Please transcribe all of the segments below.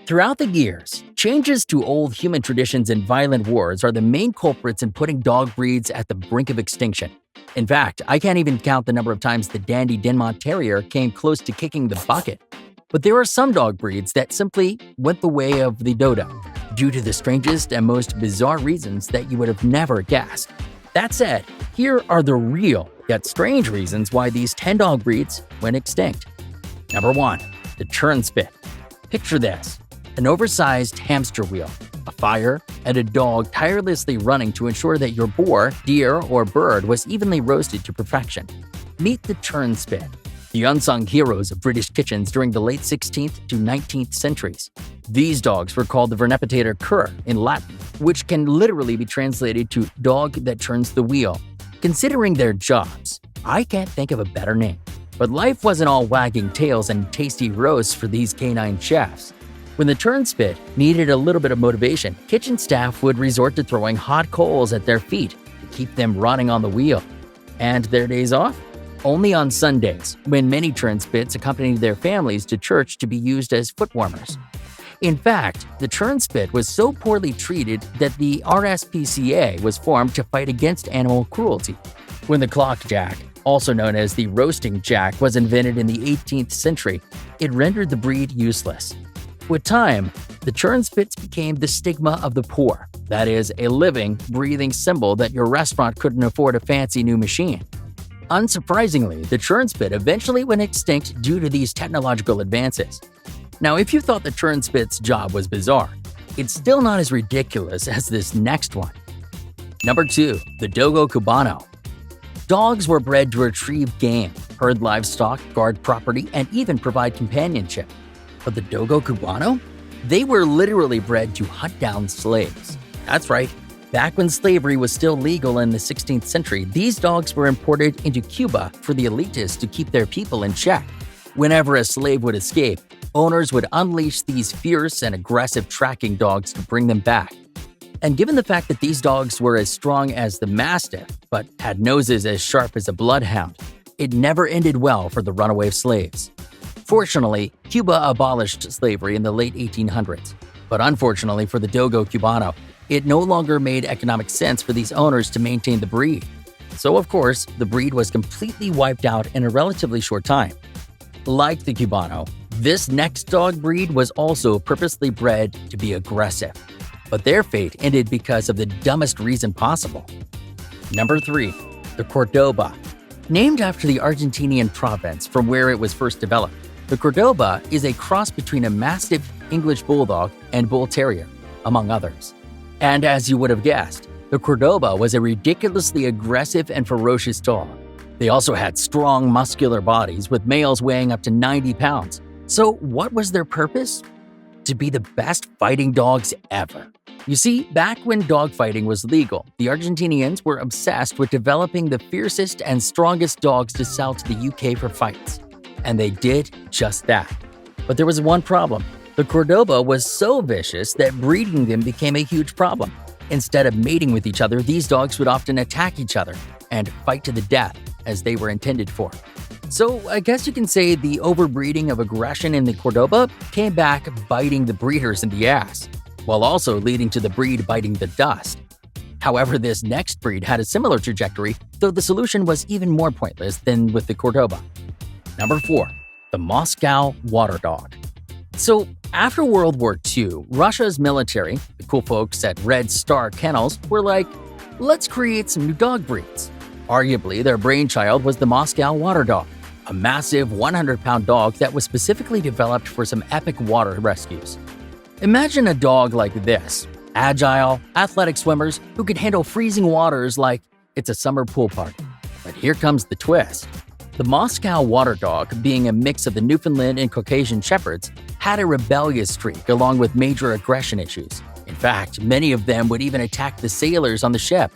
Throughout the years, changes to old human traditions and violent wars are the main culprits in putting dog breeds at the brink of extinction. In fact, I can't even count the number of times the Dandy Dinmont Terrier came close to kicking the bucket. But there are some dog breeds that simply went the way of the dodo, due to the strangest and most bizarre reasons that you would have never guessed. That said, here are the real, yet strange reasons why these 10 dog breeds went extinct. Number 1. The Turnspit. Picture this: an oversized hamster wheel, a fire, and a dog tirelessly running to ensure that your boar, deer, or bird was evenly roasted to perfection. Meet the Turnspit, the unsung heroes of British kitchens during the late 16th to 19th centuries. These dogs were called the vernapellator cur in Latin, which can literally be translated to dog that turns the wheel. Considering their jobs, I can't think of a better name. But life wasn't all wagging tails and tasty roasts for these canine chefs. When the Turnspit needed a little bit of motivation, kitchen staff would resort to throwing hot coals at their feet to keep them rotting on the wheel. And their days off? Only on Sundays, when many Turnspits accompanied their families to church to be used as foot warmers. In fact, the Turnspit was so poorly treated that the RSPCA was formed to fight against animal cruelty. When the clock jack, also known as the roasting jack, was invented in the 18th century, it rendered the breed useless. With time, the Turnspits became the stigma of the poor, that is, a living, breathing symbol that your restaurant couldn't afford a fancy new machine. Unsurprisingly, the Turnspit eventually went extinct due to these technological advances. Now, if you thought the Turnspit's job was bizarre, it's still not as ridiculous as this next one. Number 2. The Dogo Cubano. Dogs were bred to retrieve game, herd livestock, guard property, and even provide companionship. But the Dogo Cubano? They were literally bred to hunt down slaves. That's right. Back when slavery was still legal in the 16th century, these dogs were imported into Cuba for the elitists to keep their people in check. Whenever a slave would escape, owners would unleash these fierce and aggressive tracking dogs to bring them back. And given the fact that these dogs were as strong as the Mastiff, but had noses as sharp as a bloodhound, it never ended well for the runaway slaves. Fortunately, Cuba abolished slavery in the late 1800s. But unfortunately for the Dogo Cubano, it no longer made economic sense for these owners to maintain the breed. So of course, the breed was completely wiped out in a relatively short time. Like the Cubano, this next dog breed was also purposely bred to be aggressive. But their fate ended because of the dumbest reason possible. Number 3. The Cordoba. Named after the Argentinian province from where it was first developed, the Cordoba is a cross between a Mastiff English Bulldog and Bull Terrier, among others. And as you would have guessed, the Cordoba was a ridiculously aggressive and ferocious dog. They also had strong, muscular bodies with males weighing up to 90 pounds. So what was their purpose? To be the best fighting dogs ever. You see, back when dogfighting was legal, the Argentinians were obsessed with developing the fiercest and strongest dogs to sell to the UK for fights. And they did just that. But there was one problem. The Cordoba was so vicious that breeding them became a huge problem. Instead of mating with each other, these dogs would often attack each other and fight to the death, as they were intended for. So I guess you can say the overbreeding of aggression in the Cordoba came back biting the breeders in the ass, while also leading to the breed biting the dust. However, this next breed had a similar trajectory, though the solution was even more pointless than with the Cordoba. Number 4. The Moscow Water Dog. So, after World War II, Russia's military, the cool folks at Red Star Kennels, were like, let's create some new dog breeds. Arguably, their brainchild was the Moscow Water Dog, a massive 100-pound dog that was specifically developed for some epic water rescues. Imagine a dog like this: agile, athletic swimmers who can handle freezing waters like it's a summer pool party. But here comes the twist. The Moscow Water Dog, being a mix of the Newfoundland and Caucasian Shepherds, had a rebellious streak along with major aggression issues. In fact, many of them would even attack the sailors on the ship.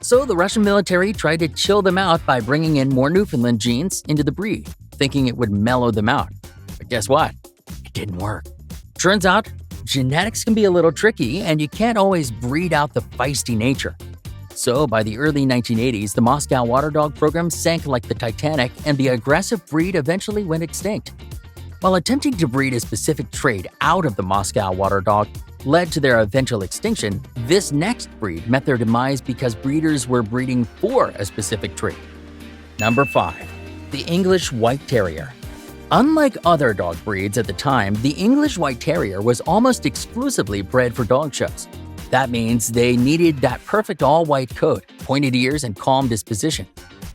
So the Russian military tried to chill them out by bringing in more Newfoundland genes into the breed, thinking it would mellow them out. But guess what? It didn't work. Turns out, genetics can be a little tricky and you can't always breed out the feisty nature. So by the early 1980s, the Moscow Water Dog program sank like the Titanic and the aggressive breed eventually went extinct. While attempting to breed a specific trait out of the Moscow Water Dog led to their eventual extinction, this next breed met their demise because breeders were breeding for a specific trait. Number 5. The English White Terrier. Unlike other dog breeds at the time, the English White Terrier was almost exclusively bred for dog shows. That means they needed that perfect all-white coat, pointed ears, and calm disposition.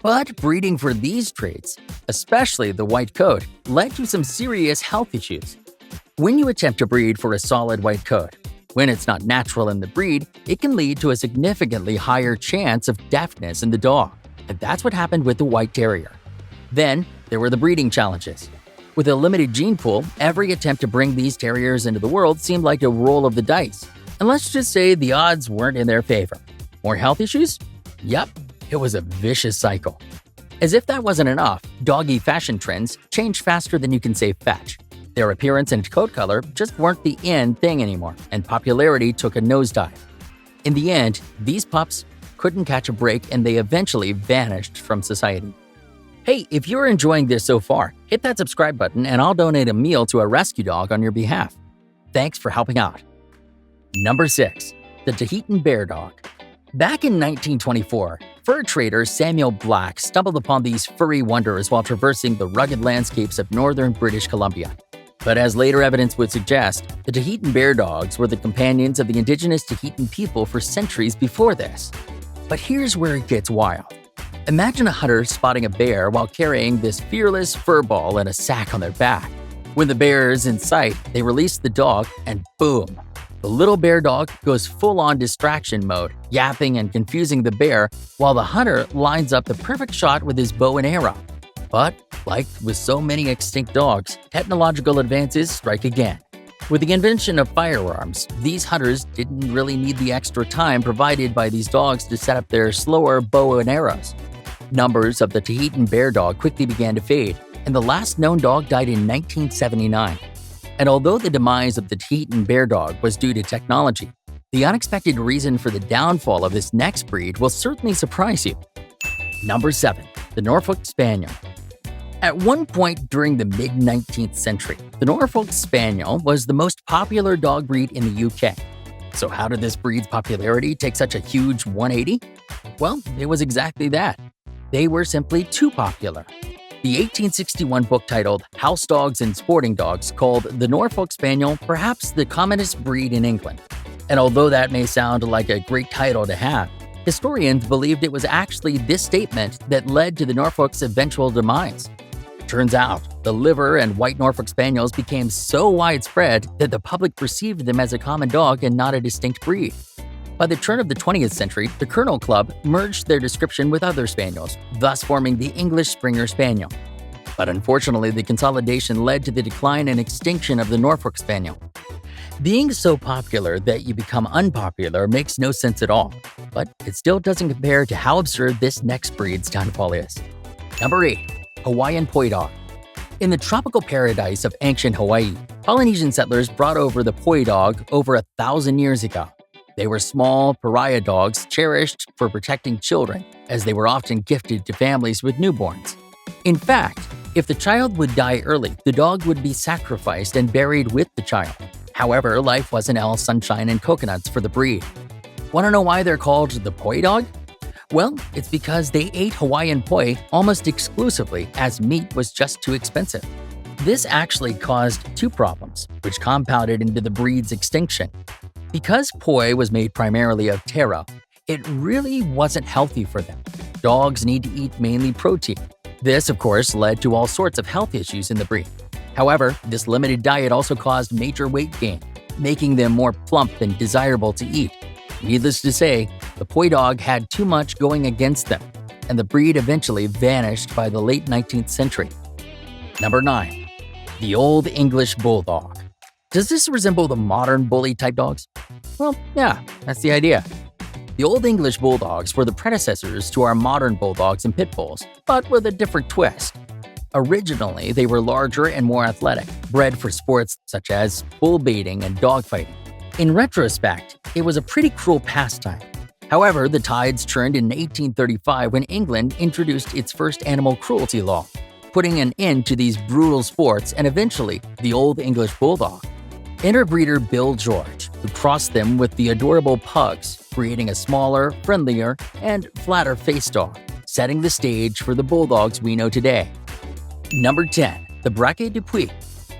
But breeding for these traits, especially the white coat, led to some serious health issues. When you attempt to breed for a solid white coat, when it's not natural in the breed, it can lead to a significantly higher chance of deafness in the dog. And that's what happened with the White Terrier. Then, there were the breeding challenges. With a limited gene pool, every attempt to bring these terriers into the world seemed like a roll of the dice. And let's just say the odds weren't in their favor. More health issues? Yep, it was a vicious cycle. As if that wasn't enough, doggy fashion trends changed faster than you can say fetch. Their appearance and coat color just weren't the in thing anymore, and popularity took a nosedive. In the end, these pups couldn't catch a break and they eventually vanished from society. Hey, if you're enjoying this so far, hit that subscribe button and I'll donate a meal to a rescue dog on your behalf. Thanks for helping out. Number 6. The Tahltan Bear Dog. Back in 1924, fur trader Samuel Black stumbled upon these furry wonders while traversing the rugged landscapes of northern British Columbia. But as later evidence would suggest, the Tahltan Bear Dogs were the companions of the indigenous Tahltan people for centuries before this. But here's where it gets wild. Imagine a hunter spotting a bear while carrying this fearless fur ball in a sack on their back. When the bear is in sight, they release the dog and boom! The little bear dog goes full-on distraction mode, yapping and confusing the bear while the hunter lines up the perfect shot with his bow and arrow. But, like with so many extinct dogs, technological advances strike again. With the invention of firearms, these hunters didn't really need the extra time provided by these dogs to set up their slower bow and arrows. Numbers of the Tahltan Bear Dog quickly began to fade, and the last known dog died in 1979. And although the demise of the Tahltan Bear Dog was due to technology, the unexpected reason for the downfall of this next breed will certainly surprise you. Number 7. The Norfolk Spaniel. At one point during the mid-19th century, the Norfolk Spaniel was the most popular dog breed in the UK. So how did this breed's popularity take such a huge 180? Well, it was exactly that. They were simply too popular. The 1861 book titled House Dogs and Sporting Dogs called the Norfolk Spaniel perhaps the commonest breed in England. And although that may sound like a great title to have, historians believed it was actually this statement that led to the Norfolk's eventual demise. Turns out, the liver and white Norfolk Spaniels became so widespread that the public perceived them as a common dog and not a distinct breed. By the turn of the 20th century, the Kennel Club merged their description with other spaniels, thus forming the English Springer Spaniel. But unfortunately, the consolidation led to the decline and extinction of the Norfolk Spaniel. Being so popular that you become unpopular makes no sense at all, but it still doesn't compare to how absurd this next breed's downfall is. Number 8. Hawaiian Poi Dog. In the tropical paradise of ancient Hawaii, Polynesian settlers brought over the Poi Dog over 1,000 years ago. They were small, pariah dogs cherished for protecting children, as they were often gifted to families with newborns. In fact, if the child would die early, the dog would be sacrificed and buried with the child. However, life wasn't all sunshine and coconuts for the breed. Want to know why they're called the Poi Dog? Well, it's because they ate Hawaiian poi almost exclusively, as meat was just too expensive. This actually caused two problems, which compounded into the breed's extinction. Because poi was made primarily of taro, it really wasn't healthy for them. Dogs need to eat mainly protein. This, of course, led to all sorts of health issues in the breed. However, this limited diet also caused major weight gain, making them more plump and desirable to eat. Needless to say, the Poi Dog had too much going against them, and the breed eventually vanished by the late 19th century. Number 9. The Old English Bulldog. Does this resemble the modern bully-type dogs? Well, yeah, that's the idea. The Old English Bulldogs were the predecessors to our modern Bulldogs and Pitbulls, but with a different twist. Originally, they were larger and more athletic, bred for sports such as bull baiting and dogfighting. In retrospect, it was a pretty cruel pastime. However, the tides turned in 1835 when England introduced its first animal cruelty law. putting an end to these brutal sports and eventually the Old English Bulldog. Interbreeder Bill George, who crossed them with the adorable pugs, creating a smaller, friendlier, and flatter-faced dog, setting the stage for the Bulldogs we know today. Number 10. The Braque Dupuy.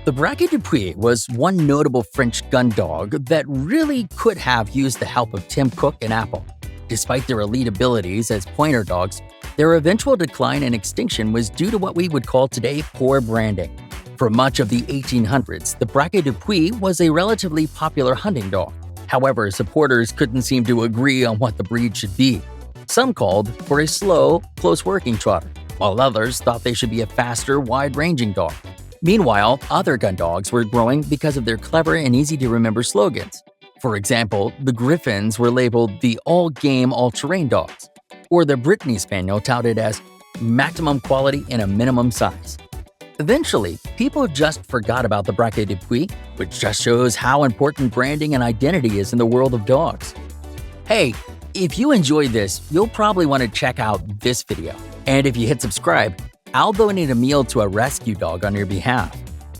The Braque Dupuy was one notable French gun dog that really could have used the help of Tim Cook and Apple. Despite their elite abilities as pointer dogs, their eventual decline and extinction was due to what we would call today poor branding. For much of the 1800s, the Braque Dupuy was a relatively popular hunting dog. However, supporters couldn't seem to agree on what the breed should be. Some called for a slow, close-working trotter, while others thought they should be a faster, wide-ranging dog. Meanwhile, other gun dogs were growing because of their clever and easy-to-remember slogans. For example, the Griffins were labeled the all-game, all-terrain dogs, or the Brittany Spaniel touted as maximum quality in a minimum size. Eventually, people just forgot about the Braque Dupuy, which just shows how important branding and identity is in the world of dogs. Hey, if you enjoyed this, you'll probably want to check out this video. And if you hit subscribe, I'll donate a meal to a rescue dog on your behalf.